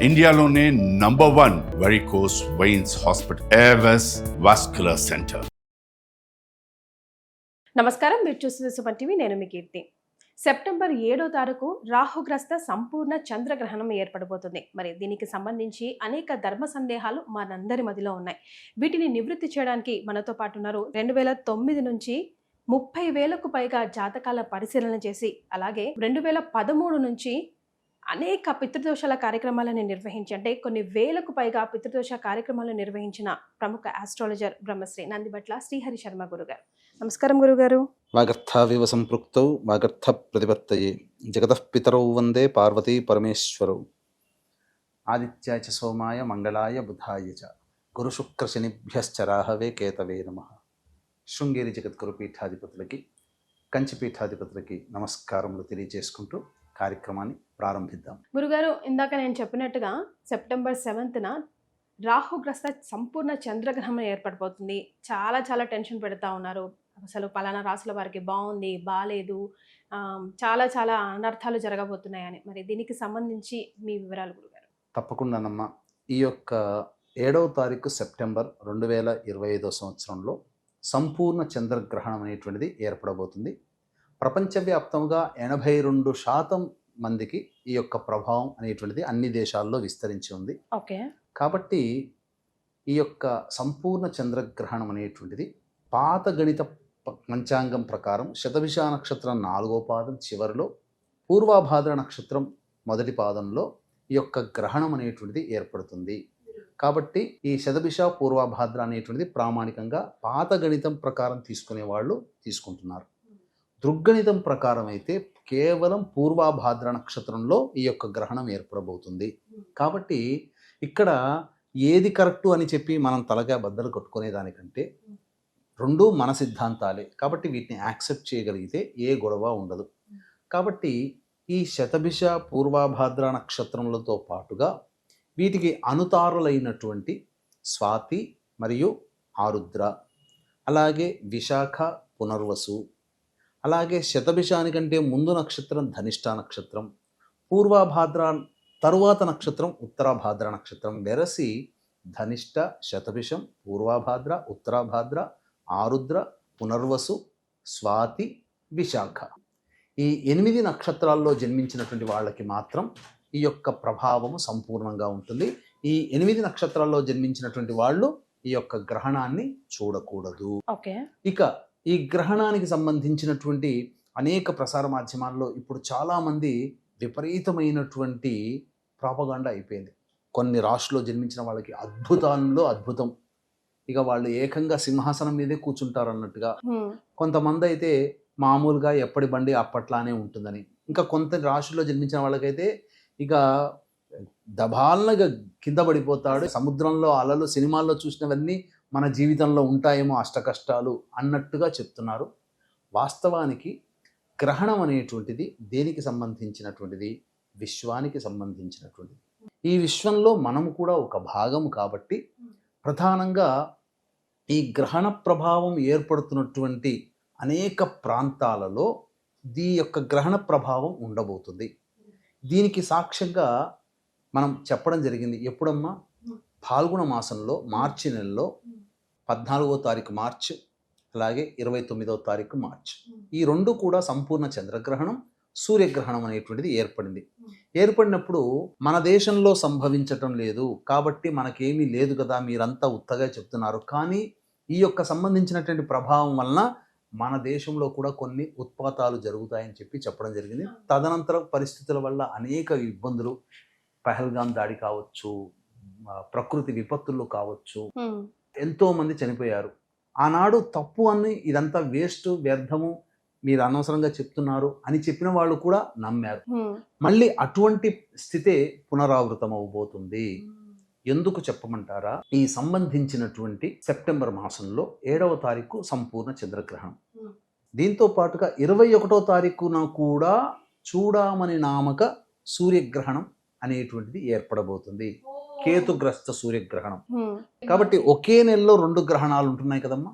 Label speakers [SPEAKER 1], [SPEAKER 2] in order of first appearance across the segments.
[SPEAKER 1] ఇండియాలోనే number 1 varicose veins hospital Avis vascular centre.
[SPEAKER 2] నమస్కారం, మీరు చూస్తున్న సుమన్ టీవీ. నేను మీ కీర్తి. సెప్టెంబర్ 7వ తారీఖు రాహుగ్రస్త సంపూర్ణ చంద్రగ్రహణం ఏర్పడబోతుంది. మరి దీనికి సంబంధించి అనేక ధర్మ సందేహాలు మనందరి మధ్యలో ఉన్నాయి. వీటిని నివృత్తి చేయడానికి మనతో పాటు ఉన్నారు. 2009 నుంచి 30,000కు పైగా జాతకాల పరిశీలన చేసి, అలాగే 2013 నుంచి అనేక పితృదోషాల కార్యక్రమాలను నిర్వహించి, అంటే కొన్ని వేలకు పైగా పితృదోష కార్యక్రమాలను నిర్వహించిన ప్రముఖ ఆస్ట్రాలజర్ బ్రహ్మశ్రీ నందిబట్ల శ్రీహరి శర్మ గురుగారు. నమస్కారం గురుగారు.
[SPEAKER 3] వాగర్థావివ సంపృక్తౌ వాగర్థ ప్రతిపత్తయే జగతః పితరౌ వందే పార్వతీ పరమేశ్వరౌ. ఆదిత్యాయ చ సోమాయ మంగళాయ బుధాయ చ గురు శుక్ర శనిభ్యశ్చ రాహవే కేతవే నమః. శృంగేరి జగద్గురు పీఠాధిపతులకి, కంచి పీఠాధిపతులకి నమస్కారములు తెలియజేసుకుంటూ కార్యక్రమాన్ని ప్రారంభిద్దాం.
[SPEAKER 2] గురుగారు, ఇందాక నేను చెప్పినట్టుగా సెప్టెంబర్ 7న రాహుగ్రస్త సంపూర్ణ చంద్రగ్రహణం ఏర్పడిపోతుంది. చాలా చాలా టెన్షన్ పెడతా ఉన్నారు. అసలు పలానా రాసుల వారికి బాగుంది, బాగాలేదు, చాలా చాలా అనర్థాలు జరగబోతున్నాయని. మరి దీనికి సంబంధించి మీ వివరాలు గురుగారు.
[SPEAKER 3] తప్పకుండానమ్మా. ఈ యొక్క 7వ తారీఖు సెప్టెంబర్ 2025 సంవత్సరంలో సంపూర్ణ చంద్రగ్రహణం అనేటువంటిది ఏర్పడబోతుంది. ప్రపంచవ్యాప్తంగా 82% మందికి ఈ యొక్క ప్రభావం అనేటువంటిది అన్ని దేశాల్లో విస్తరించి ఉంది.
[SPEAKER 2] ఓకే.
[SPEAKER 3] కాబట్టి ఈ యొక్క సంపూర్ణ చంద్రగ్రహణం అనేటువంటిది పాత గణిత పంచాంగం ప్రకారం శతభిష నక్షత్రం 4వ పాదం చివరిలో, పూర్వాభాద్ర నక్షత్రం మొదటి పాదంలో ఈ యొక్క గ్రహణం అనేటువంటిది ఏర్పడుతుంది. కాబట్టి ఈ శతభిష పూర్వాభాద్ర అనేటువంటిది ప్రామాణికంగా పాత గణితం ప్రకారం తీసుకునే వాళ్ళు తీసుకుంటున్నారు. దృగ్గణితం ప్రకారం అయితే కేవలం పూర్వాభాద్ర నక్షత్రంలో ఈ యొక్క గ్రహణం ఏర్పడబోతుంది. కాబట్టి ఇక్కడ ఏది కరెక్టు అని చెప్పి మనం తలగా బద్దలు కొట్టుకునే దానికంటే రెండూ మన సిద్ధాంతాలే. కాబట్టి వీటిని యాక్సెప్ట్ చేయగలిగితే ఏ గొడవ ఉండదు. కాబట్టి ఈ శతభిష పూర్వాభాద్ర నక్షత్రములతో పాటుగా వీటికి అనుతారులైనటువంటి స్వాతి మరియు ఆరుద్ర, అలాగే విశాఖ పునర్వసు, అలాగే శతభిషానికంటే ముందు నక్షత్రం ధనిష్ట నక్షత్రం, పూర్వాభాద్ర తరువాత నక్షత్రం ఉత్తరాభాద్ర నక్షత్రం. వెరసి ధనిష్ట, శతభిషం, పూర్వాభాద్ర, ఉత్తరాభాద్ర, ఆరుద్ర, పునర్వసు, స్వాతి, విశాఖ, ఈ 8 నక్షత్రాల్లో జన్మించినటువంటి వాళ్ళకి మాత్రం ఈ యొక్క ప్రభావము సంపూర్ణంగా ఉంటుంది. ఈ 8 నక్షత్రాల్లో జన్మించినటువంటి వాళ్ళు ఈ యొక్క గ్రహణాన్ని చూడకూడదు. ఇక ఈ గ్రహణానికి సంబంధించినటువంటి అనేక ప్రసార మాధ్యమాల్లో ఇప్పుడు చాలామంది విపరీతమైనటువంటి ప్రాపగాండా అయిపోయింది. కొన్ని రాశుల్లో జన్మించిన వాళ్ళకి అద్భుతాల్లో అద్భుతం, ఇక వాళ్ళు ఏకంగా సింహాసనం మీదే కూర్చుంటారు అన్నట్టుగా. కొంతమంది అయితే మామూలుగా ఎప్పటి బండి అప్పట్లానే ఉంటుందని, ఇంకా కొంత రాశుల్లో జన్మించిన వాళ్ళకైతే ఇక దబాలనగా కింద పడిపోతాడు. సముద్రంలో అలలు సినిమాల్లో చూసినవన్నీ మన జీవితంలో ఉంటాయేమో, అష్టకష్టాలు అన్నట్టుగా చెప్తున్నారు. వాస్తవానికి గ్రహణం అనేటువంటిది దేనికి సంబంధించినటువంటిది? విశ్వానికి సంబంధించినటువంటిది. ఈ విశ్వంలో మనము కూడా ఒక భాగము కాబట్టి ప్రధానంగా ఈ గ్రహణ ప్రభావం ఏర్పడుతున్నటువంటి అనేక ప్రాంతాలలో ఈ యొక్క గ్రహణ ప్రభావం ఉండబోతుంది. దీనికి సాక్ష్యంగా మనం చెప్పడం జరిగింది. ఎప్పుడమ్మా? ఫాల్గుణ మాసంలో మార్చి నెలలో 14వ తారీఖు మార్చ్, అలాగే 29వ తారీఖు మార్చ్, ఈ రెండు కూడా సంపూర్ణ చంద్రగ్రహణం, సూర్యగ్రహణం అనేటువంటిది ఏర్పడింది. ఏర్పడినప్పుడు మన దేశంలో సంభవించటం లేదు కాబట్టి మనకేమీ లేదు కదా, మీరంతా ఉత్తగా చెప్తున్నారు. కానీ ఈ యొక్క సంబంధించినటువంటి ప్రభావం వలన మన దేశంలో కూడా కొన్ని ఉత్పాతాలు జరుగుతాయని చెప్పి చెప్పడం జరిగింది. తదనంతర పరిస్థితుల వల్ల అనేక ఇబ్బందులు, పహల్గాం దాడి కావచ్చు, ప్రకృతి విపత్తుల్లో కావచ్చు, ఎంతో మంది చనిపోయారు. ఆనాడు తప్పు అని, ఇదంతా వేస్ట్, వ్యర్థము, మీరు అనవసరంగా చెప్తున్నారు అని చెప్పిన వాళ్ళు కూడా నమ్మారు. మళ్ళీ అటువంటి స్థితే పునరావృతం అవబోతుంది. ఎందుకు చెప్పమంటారా? ఈ సంబంధించినటువంటి సెప్టెంబర్ మాసంలో 7వ తారీఖు సంపూర్ణ చంద్రగ్రహణం, దీంతో పాటుగా 21వ తారీఖున కూడా చూడమని నామక సూర్యగ్రహణం అనేటువంటిది ఏర్పడబోతుంది. కేతుగ్రస్త సూర్యగ్రహణం. కాబట్టి ఒకే నెలలో 2 గ్రహణాలు ఉంటున్నాయి కదమ్మా.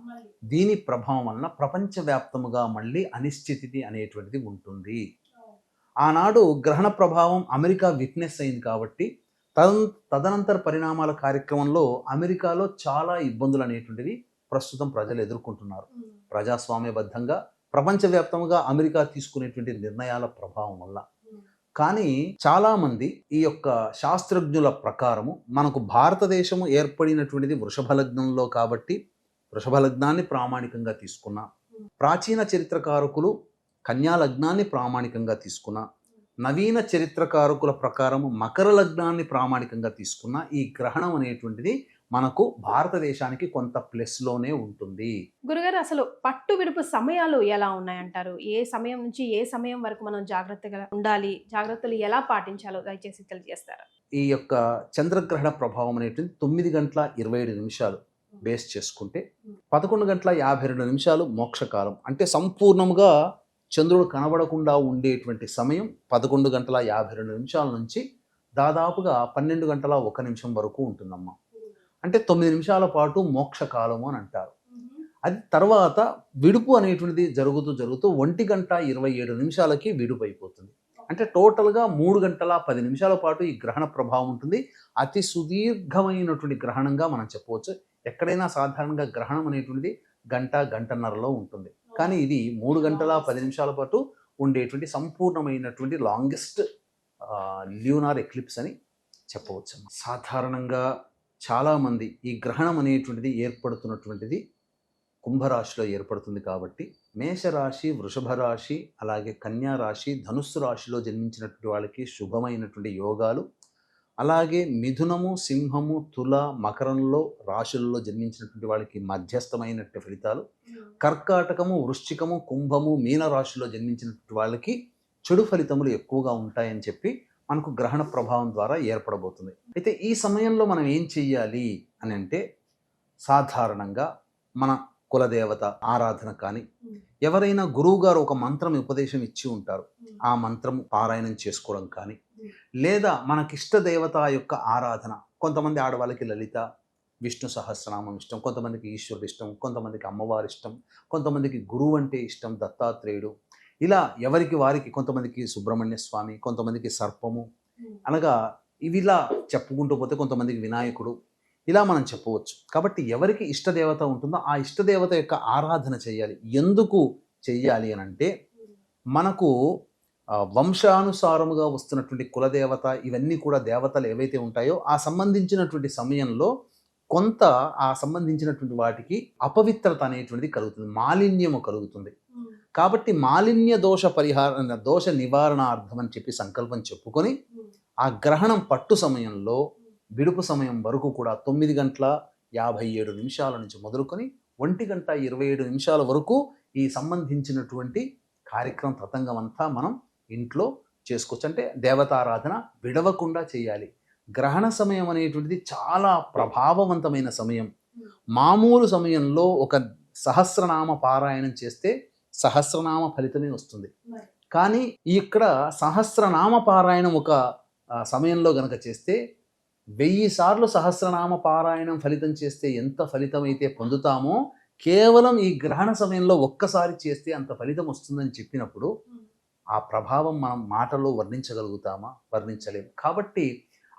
[SPEAKER 3] దీని ప్రభావం వలన ప్రపంచవ్యాప్తముగా మళ్ళీ అనిశ్చితి అనేటువంటిది ఉంటుంది. ఆనాడు గ్రహణ ప్రభావం అమెరికా విట్నెస్ అయింది కాబట్టి తదనంతర పరిణామాల కార్యక్రమంలో అమెరికాలో చాలా ఇబ్బందులు అనేటువంటివి ప్రస్తుతం ప్రజలు ఎదుర్కొంటున్నారు. ప్రజాస్వామ్యబద్ధంగా ప్రపంచవ్యాప్తంగా అమెరికా తీసుకునేటువంటి నిర్ణయాల ప్రభావం వల్ల. కానీ చాలామంది ఈ యొక్క శాస్త్రజ్ఞుల ప్రకారము మనకు భారతదేశము ఏర్పడినటువంటిది వృషభ లగ్నంలో కాబట్టి వృషభ లగ్నాన్ని ప్రామాణికంగా తీసుకున్న, ప్రాచీన చరిత్రకారకులు కన్యా లగ్నాన్ని ప్రామాణికంగా తీసుకున్న, నవీన చరిత్రకారకుల ప్రకారము మకర లగ్నాన్ని ప్రామాణికంగా తీసుకున్న ఈ గ్రహణం అనేటువంటిది మనకు భారతదేశానికి కొంత ప్లస్లోనే ఉంటుంది.
[SPEAKER 2] గురుగారు, అసలు పట్టు విడుపు సమయాలు ఎలా ఉన్నాయంటారు? ఏ సమయం నుంచి ఏ సమయం వరకు మనం జాగ్రత్తగా ఉండాలి, జాగ్రత్తలు ఎలా పాటించాలో దయచేసి తెలియజేస్తారా?
[SPEAKER 3] ఈ యొక్క చంద్రగ్రహణ ప్రభావం అనేటువంటి 9 గంటల 27 నిమిషాలు బేస్ చేసుకుంటే 11 గంటల 52 నిమిషాలు మోక్షకాలం. అంటే సంపూర్ణంగా చంద్రుడు కనబడకుండా ఉండేటువంటి సమయం 11 గంటల 52 నిమిషాల నుంచి దాదాపుగా 12 గంటల 1 నిమిషం వరకు ఉంటుందమ్మా. అంటే 9 నిమిషాల పాటు మోక్షకాలము అని అంటారు. అది తర్వాత విడుపు అనేటువంటిది జరుగుతూ 1 గంట 27 నిమిషాలకి విడుపు అయిపోతుంది. అంటే టోటల్గా 3 గంటల 10 నిమిషాల పాటు ఈ గ్రహణ ప్రభావం ఉంటుంది. అతి సుదీర్ఘమైనటువంటి గ్రహణంగా మనం చెప్పవచ్చు. ఎక్కడైనా సాధారణంగా గ్రహణం అనేటువంటిది గంటన్నరలో ఉంటుంది. కానీ ఇది 3 గంటల 10 నిమిషాల పాటు ఉండేటువంటి సంపూర్ణమైనటువంటి లాంగెస్ట్ ల్యూనార్ ఎక్లిప్స్ అని చెప్పవచ్చు. సాధారణంగా చాలామంది ఈ గ్రహణం అనేటువంటిది ఏర్పడుతున్నటువంటిది కుంభరాశిలో ఏర్పడుతుంది కాబట్టి మేషరాశి, వృషభ రాశి, అలాగే కన్యా రాశి, ధనుస్సు రాశిలో జన్మించినటువంటి వాళ్ళకి శుభమైనటువంటి యోగాలు, అలాగే మిథునము, సింహము, తుల, మకరంలో రాశులలో జన్మించినటువంటి వాళ్ళకి మధ్యస్థమైనటువంటి ఫలితాలు, కర్కాటకము, వృశ్చికము, కుంభము, మీన రాశిలో జన్మించినటువంటి వాళ్ళకి చెడు ఫలితములు ఎక్కువగా ఉంటాయని చెప్పి మనకు గ్రహణ ప్రభావం ద్వారా ఏర్పడబోతుంది. అయితే ఈ సమయంలో మనం ఏం చెయ్యాలి అని అంటే, సాధారణంగా మన కులదేవత ఆరాధన కానీ, ఎవరైనా గురువు గారు ఒక మంత్రం ఉపదేశం ఇచ్చి ఉంటారు, ఆ మంత్రం పారాయణం చేసుకోవడం కానీ, లేదా మనకిష్ట దేవత యొక్క ఆరాధన. కొంతమంది ఆడవాళ్ళకి లలిత, విష్ణు సహస్రనామం ఇష్టం, కొంతమందికి ఈశ్వరుడు ఇష్టం, కొంతమందికి అమ్మవారి ఇష్టం, కొంతమందికి గురువు అంటే ఇష్టం, దత్తాత్రేయుడు. ఇలా ఎవరికి వారికి, కొంతమందికి సుబ్రహ్మణ్య స్వామి, కొంతమందికి సర్పము, అనగా ఇవిలా చెప్పుకుంటూ పోతే కొంతమందికి వినాయకుడు, ఇలా మనం చెప్పవచ్చు. కాబట్టి ఎవరికి ఇష్టదేవత ఉంటుందో ఆ ఇష్టదేవత యొక్క ఆరాధన చేయాలి. ఎందుకు చెయ్యాలి అని అంటే, మనకు వంశానుసారముగా వస్తున్నటువంటి కులదేవత, ఇవన్నీ కూడా దేవతలు ఏవైతే ఉంటాయో ఆ సంబంధించినటువంటి సమయంలో కొంత ఆ సంబంధించినటువంటి వాటికి అపవిత్రత అనేటువంటిది కలుగుతుంది, మాలిన్యము కలుగుతుంది. కాబట్టి మాలిన్య దోష దోష నివారణార్థం అని చెప్పి సంకల్పం చెప్పుకొని ఆ గ్రహణం పట్టు సమయంలో విడుపు సమయం వరకు కూడా 9 గంటల 57 నిమిషాల నుంచి మొదలుకొని 1 గంట 27 నిమిషాల వరకు ఈ సంబంధించినటువంటి కార్యక్రమం తతంగం అంతా మనం ఇంట్లో చేసుకోవచ్చు. అంటే దేవతారాధన విడవకుండా చేయాలి. గ్రహణ సమయం అనేటువంటిది చాలా ప్రభావవంతమైన సమయం. మామూలు సమయంలో ఒక సహస్రనామ పారాయణం చేస్తే సహస్రనామ ఫలితమే వస్తుంది. కానీ ఇక్కడ సహస్రనామ పారాయణం ఒక సమయంలో గనక చేస్తే 1000 సార్లు సహస్రనామ పారాయణం ఫలితం చేస్తే ఎంత ఫలితం అయితే పొందుతామో, కేవలం ఈ గ్రహణ సమయంలో ఒక్కసారి చేస్తే అంత ఫలితం వస్తుందని చెప్పినప్పుడు ఆ ప్రభావం మనం మాటల్లో వర్ణించగలుగుతామా? వర్ణించలేము. కాబట్టి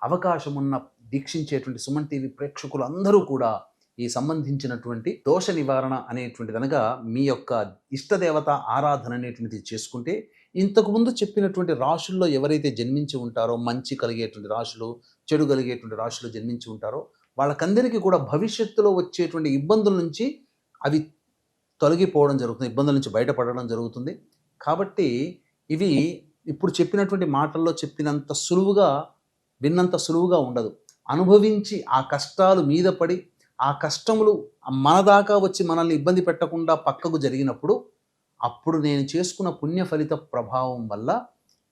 [SPEAKER 3] అవకాశం ఉన్న దీక్షించేటువంటి సుమన్ టీవీ ప్రేక్షకులు అందరూ కూడా ఈ సంబంధించినటువంటి దోష నివారణ అనేటువంటిది, అనగా మీ యొక్క ఇష్టదేవత ఆరాధన అనేటువంటిది చేసుకుంటే, ఇంతకుముందు చెప్పినటువంటి రాశుల్లో ఎవరైతే జన్మించి ఉంటారో, మంచి కలిగేటువంటి రాశులు, చెడు కలిగేటువంటి రాశులు జన్మించి ఉంటారో, వాళ్ళకందరికీ కూడా భవిష్యత్తులో వచ్చేటువంటి ఇబ్బందుల నుంచి అవి తొలగిపోవడం జరుగుతుంది, ఇబ్బందుల నుంచి బయటపడడం జరుగుతుంది. కాబట్టి ఇవి ఇప్పుడు చెప్పినటువంటి మాటల్లో చెప్పినంత సులువుగా, విన్నంత సులువుగా ఉండదు. అనుభవించి ఆ కష్టాలు మీద పడి, ఆ కష్టములు మన దాకా వచ్చి మనల్ని ఇబ్బంది పెట్టకుండా పక్కకు జరిగినప్పుడు, అప్పుడు నేను చేసుకున్న పుణ్య ఫలిత ప్రభావం వల్ల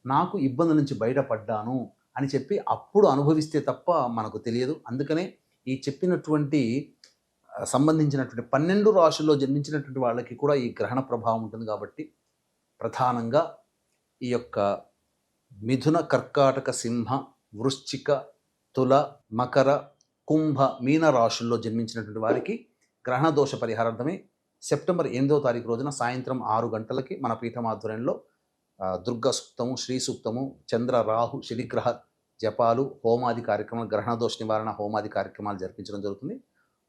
[SPEAKER 3] నాకు ఇబ్బందుల నుంచి బయటపడ్డాను అని చెప్పి అప్పుడు అనుభవిస్తే తప్ప మనకు తెలియదు. అందుకనే ఈ చెప్పినటువంటి సంబంధించినటువంటి 12 రాశుల్లో జన్మించినటువంటి వాళ్ళకి కూడా ఈ గ్రహణ ప్రభావం ఉంటుంది. కాబట్టి ప్రధానంగా ఈ యొక్క మిథున, కర్కాటక, సింహ, వృశ్చిక, తుల, మకర, కుంభ, మీన రాశుల్లో జన్మించినటువంటి వారికి గ్రహణ దోష పరిహారార్థమే సెప్టెంబర్ 8వ తారీఖు రోజున సాయంత్రం 6 గంటలకి మన పీఠం ఆధ్వర్యంలో దుర్గా సూక్తము, శ్రీ సూక్తము, చంద్ర రాహు శనిగ్రహ జపాలు, హోమాది కార్యక్రమాలు, గ్రహణ దోష నివారణ హోమాది కార్యక్రమాలు జరిపించడం జరుగుతుంది.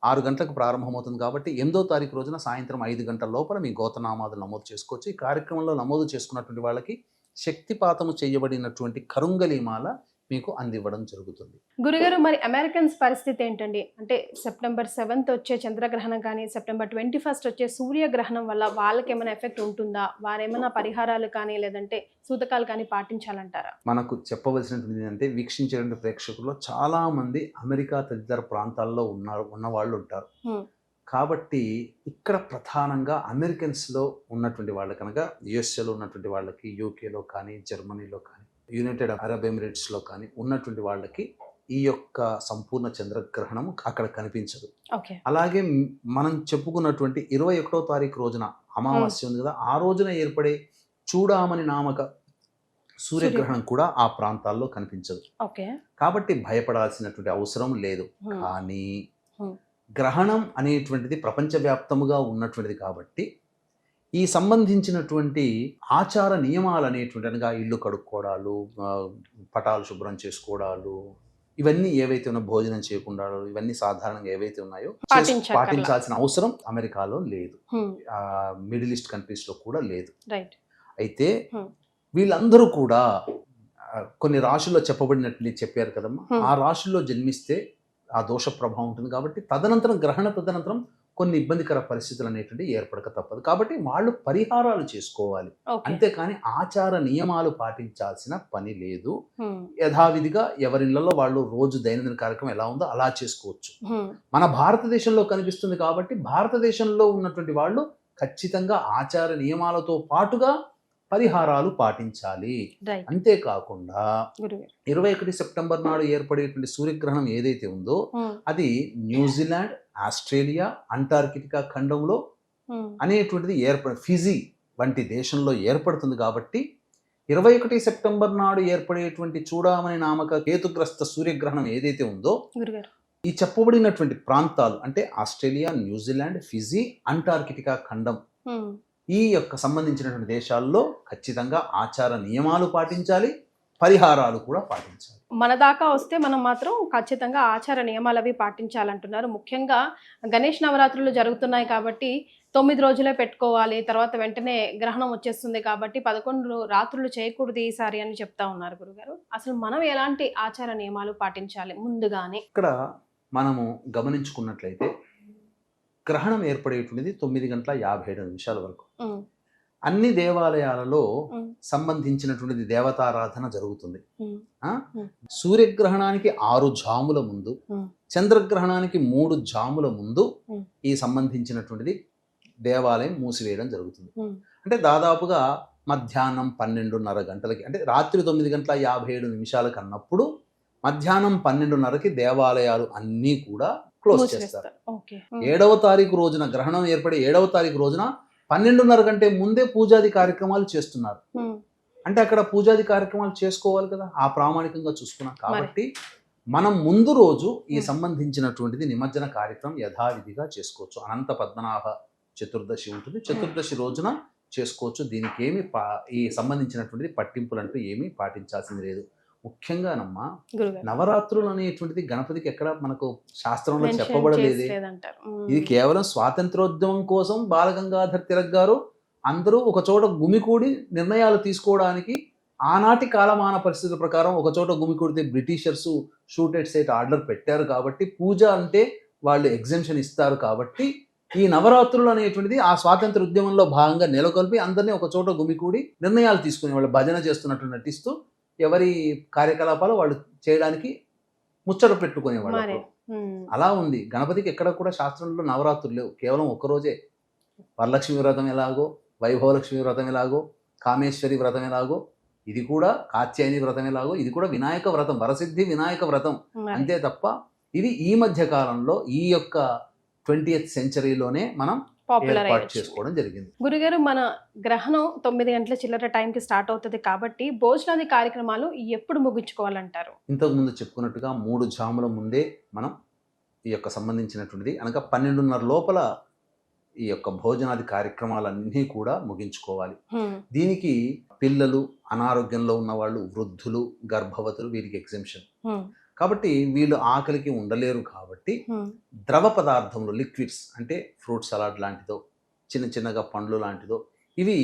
[SPEAKER 3] 6 గంటలకు ప్రారంభమవుతుంది కాబట్టి 8వ తారీఖు రోజున సాయంత్రం 5 గంటల లోపల మీ గోత్రనామాదులు నమోదు చేసుకోవచ్చు. ఈ కార్యక్రమంలో నమోదు చేసుకున్నటువంటి వాళ్ళకి శక్తిపాతము చేయబడినటువంటి కరుంగలీమాల మీకు అందివ్వడం జరుగుతుంది.
[SPEAKER 2] గురుగారు, మరి అమెరికన్స్ పరిస్థితి ఏంటండి? అంటే సెప్టెంబర్ 7th వచ్చే చంద్రగ్రహణం కానీ సెప్టెంబర్ 21st వచ్చే సూర్యగ్రహణం వల్ల వాళ్ళకి ఏమైనా ఎఫెక్ట్ ఉంటుందా? వారేమైనా పరిహారాలు కానీ లేదంటే సూతకాలు కానీ పాటించాలంటారా?
[SPEAKER 3] మనకు చెప్పవలసినటువంటి అంటే వీక్షించేటువంటి ప్రేక్షకుల్లో చాలా మంది అమెరికా తదితర ప్రాంతాల్లో ఉన్న వాళ్ళు ఉంటారు. కాబట్టి ఇక్కడ ప్రధానంగా అమెరికన్స్లో ఉన్నటువంటి వాళ్ళు కనుక యుఎస్ఏలో ఉన్నటువంటి వాళ్ళకి, యూకేలో కానీ, జర్మనీలో కానీ, యునైటెడ్ అరబ్ ఎమిరేట్స్లో కానీ ఉన్నటువంటి వాళ్ళకి ఈ యొక్క సంపూర్ణ చంద్రగ్రహణం అక్కడ కనిపించదు. అలాగే మనం చెప్పుకున్నటువంటి 21వ తారీఖు రోజున అమావాస్య ఉంది కదా, ఆ రోజున ఏర్పడే చూడామణి నామక సూర్యగ్రహణం కూడా ఆ ప్రాంతాల్లో కనిపించదు. కాబట్టి భయపడాల్సినటువంటి అవసరం లేదు. కానీ గ్రహణం అనేటువంటిది ప్రపంచవ్యాప్తముగా ఉన్నటువంటిది కాబట్టి ఈ సంబంధించినటువంటి ఆచార నియమాలు అనేటువంటి అనగా ఇల్లు కడుక్కోవడాలు, పటాలు శుభ్రం చేసుకోవడాలు, ఇవన్నీ ఏవైతే ఉన్నాయో, భోజనం చేయకుండా ఇవన్నీ సాధారణంగా ఏవైతే ఉన్నాయో పాటించాల్సిన అవసరం అమెరికాలో లేదు, మిడిల్ ఈస్ట్ కంట్రీస్లో కూడా లేదు. అయితే వీళ్ళందరూ కూడా కొన్ని రాశుల్లో చెప్పబడినట్లు చెప్పారు కదమ్మా, ఆ రాశుల్లో జన్మిస్తే ఆ దోష ప్రభావం ఉంటుంది. కాబట్టి తదనంతరం కొన్ని ఇబ్బందికర పరిస్థితులు అనేటువంటి ఏర్పడక తప్పదు. కాబట్టి వాళ్ళు పరిహారాలు చేసుకోవాలి, అంతేకాని ఆచార నియమాలు పాటించాల్సిన పని లేదు. యథావిధిగా ఎవరిళ్లలో వాళ్ళు రోజు దైనందిన కార్యక్రమం ఎలా ఉందో అలా చేసుకోవచ్చు. మన భారతదేశంలో కనిపిస్తుంది కాబట్టి భారతదేశంలో ఉన్నటువంటి వాళ్ళు ఖచ్చితంగా ఆచార నియమాలతో పాటుగా పరిహారాలు పాటించాలి. అంతేకాకుండా 21 సెప్టెంబర్ నాడు ఏర్పడేటువంటి సూర్యగ్రహణం ఏదైతే ఉందో అది న్యూజిలాండ్, ఆస్ట్రేలియా, అంటార్కిటికా ఖండంలో అనేటువంటిది ఫిజీ వంటి దేశంలో ఏర్పడుతుంది. కాబట్టి 21 సెప్టెంబర్ నాడు ఏర్పడేటువంటి చూడామణి నామక కేతుగ్రస్త సూర్యగ్రహణం ఏదైతే ఉందో ఈ చెప్పబడినటువంటి ప్రాంతాలు అంటే ఆస్ట్రేలియా, న్యూజిలాండ్, ఫిజీ, అంటార్కిటికా ఖండం ఈ యొక్క సంబంధించినటువంటి దేశాల్లో ఖచ్చితంగా ఆచార నియమాలు పాటించాలి, పరిహారాలు కూడా పాటించాలి.
[SPEAKER 2] మన దాకా వస్తే మనం మాత్రం ఖచ్చితంగా ఆచార నియమాలు అవి పాటించాలంటున్నారు. ముఖ్యంగా గణేష్ నవరాత్రులు జరుగుతున్నాయి కాబట్టి 9 రోజులే పెట్టుకోవాలి, తర్వాత వెంటనే గ్రహణం వచ్చేస్తుంది కాబట్టి 11 రాత్రులు చేయకూడదు ఈసారి అని చెప్తా ఉన్నారు గురుగారు. అసలు మనం ఎలాంటి ఆచార నియమాలు పాటించాలి ముందుగానే?
[SPEAKER 3] ఇక్కడ మనము గమనించుకున్నట్లయితే గ్రహణం ఏర్పడేటువంటిది 9:57 వరకు అన్ని దేవాలయాలలో సంబంధించినటువంటిది దేవతారాధన జరుగుతుంది. సూర్యగ్రహణానికి 6 జాముల ముందు, చంద్రగ్రహణానికి 3 జాముల ముందు ఈ సంబంధించినటువంటిది దేవాలయం మూసివేయడం జరుగుతుంది. అంటే దాదాపుగా మధ్యాహ్నం 12:30 గంటలకి, అంటే రాత్రి 9:57 అన్నప్పుడు మధ్యాహ్నం 12:30కి దేవాలయాలు అన్నీ కూడా క్లోజ్ చేస్తారు. 7వ తారీఖు రోజున గ్రహణం ఏర్పడే 7వ తారీఖు రోజున 12:30 కంటే ముందే పూజాది కార్యక్రమాలు చేస్తున్నారు. అంటే అక్కడ పూజాది కార్యక్రమాలు చేసుకోవాలి కదా, ఆ ప్రామాణికంగా చూసుకున్నాం. కాబట్టి మనం ముందు రోజు ఈ సంబంధించినటువంటిది నిమజ్జన కార్యక్రమం యథావిధిగా చేసుకోవచ్చు. అనంత పద్మనాభ చతుర్దశి ఉంటుంది, చతుర్దశి రోజున చేసుకోవచ్చు. దీనికి ఏమి ఈ సంబంధించినటువంటిది పట్టింపులు అంటూ ఏమీ పాటించాల్సింది లేదు. ముఖ్యంగానమ్మా నవరాత్రులు అనేటువంటిది గణపతికి ఎక్కడ మనకు శాస్త్రంలో చెప్పబడలేదు. ఇది కేవలం స్వాతంత్రోద్యమం కోసం బాలగంగాధర్ తిలక్ గారు అందరూ ఒక చోట గుమికూడి నిర్ణయాలు తీసుకోవడానికి ఆనాటి కాలమాన పరిస్థితుల ప్రకారం ఒక చోట గుమికూడితే Britishers shoot at sight order పెట్టారు. కాబట్టి పూజ అంటే వాళ్ళు ఎగ్జెంప్షన్ ఇస్తారు. కాబట్టి ఈ నవరాత్రులు అనేటువంటిది ఆ స్వాతంత్ర ఉద్యమంలో భాగంగా నెలకొల్పి అందరినీ ఒక చోట గుమికూడి నిర్ణయాలు తీసుకునే వాళ్ళు భజన చేస్తున్నట్టు నటిస్తూ ఎవరి కార్యకలాపాలు వాళ్ళు చేయడానికి ముచ్చట పెట్టుకునేవాళ్ళు. అలా ఉంది. గణపతికి ఎక్కడ కూడా శాస్త్రంలో నవరాత్రులు లేవు, కేవలం ఒక్కరోజే. వరలక్ష్మి వ్రతం ఎలాగో, వైభవలక్ష్మి వ్రతం ఎలాగో, కామేశ్వరి వ్రతం ఎలాగో, ఇది కూడా కాత్యాయని వ్రతం ఎలాగో, ఇది కూడా వినాయక వ్రతం, వరసిద్ధి వినాయక వ్రతం. అంతే తప్ప ఇది ఈ మధ్య కాలంలో ఈ యొక్క 20th సెంచరీలోనే మనం ఏర్పాటు చేసుకోవడం జరిగింది.
[SPEAKER 2] గురుగారు, మన గ్రహణం 9 గంటల చిల్లర టైంకి స్టార్ట్ అవుతుంది కాబట్టి భోజనాది కార్యక్రమాలు ఎప్పుడు ముగించుకోవాలంటారు?
[SPEAKER 3] ఇంతకు ముందు చెప్పుకున్నట్టుగా 3 జాముల ముందే మనం ఈ యొక్క సంబంధించినటువంటిది అనగా 12:30 లోపల ఈ యొక్క భోజనాది కార్యక్రమాలన్నీ కూడా ముగించుకోవాలి. దీనికి పిల్లలు, అనారోగ్యంలో ఉన్న వాళ్ళు, వృద్ధులు, గర్భవతులు వీరికి ఎగ్జెంప్షన్. కాబట్టి వీళ్ళు ఆకలికి ఉండలేరు కాబట్టి ద్రవ పదార్థములు, లిక్విడ్స్ అంటే ఫ్రూట్ సలాడ్ లాంటిదో, చిన్న చిన్నగా పండ్లు లాంటిదో ఇవి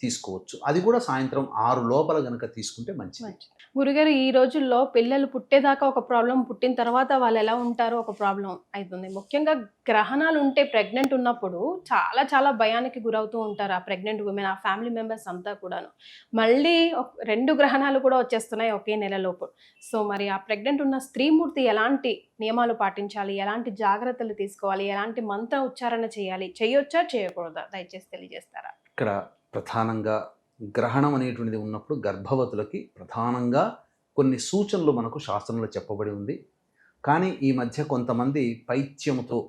[SPEAKER 3] తీసుకోవచ్చు. అది కూడా సాయంత్రం 6 లోపల గనక తీసుకుంటే మంచిది.
[SPEAKER 2] గురుగారు, ఈ రోజుల్లో పిల్లలు పుట్టేదాకా ఒక ప్రాబ్లం, పుట్టిన తర్వాత వాళ్ళు ఎలా ఉంటారో ఒక ప్రాబ్లం అవుతుంది. ముఖ్యంగా గ్రహణాలు ఉంటే ప్రెగ్నెంట్ ఉన్నప్పుడు చాలా చాలా భయానికి గురవుతూ ఉంటారు ఆ ప్రెగ్నెంట్ ఉమెన్, ఆ ఫ్యామిలీ మెంబర్స్ అంతా కూడాను. మళ్ళీ 2 గ్రహణాలు కూడా వచ్చేస్తున్నాయి ఒకే నెలలోపు. సో మరి ఆ ప్రెగ్నెంట్ ఉన్న స్త్రీమూర్తి ఎలాంటి నియమాలు పాటించాలి, ఎలాంటి జాగ్రత్తలు తీసుకోవాలి, ఎలాంటి మంత్ర ఉచ్చారణ చేయాలి, చేయొచ్చా చేయకూడదా, దయచేసి తెలియజేస్తారా?
[SPEAKER 3] ఇక్కడ ప్రధానంగా గ్రహణం అనేటువంటిది ఉన్నప్పుడు గర్భవతులకి ప్రధానంగా కొన్ని సూచనలు మనకు శాస్త్రంలో చెప్పబడి ఉంది. కానీ ఈ మధ్య కొంతమంది పైత్యముతో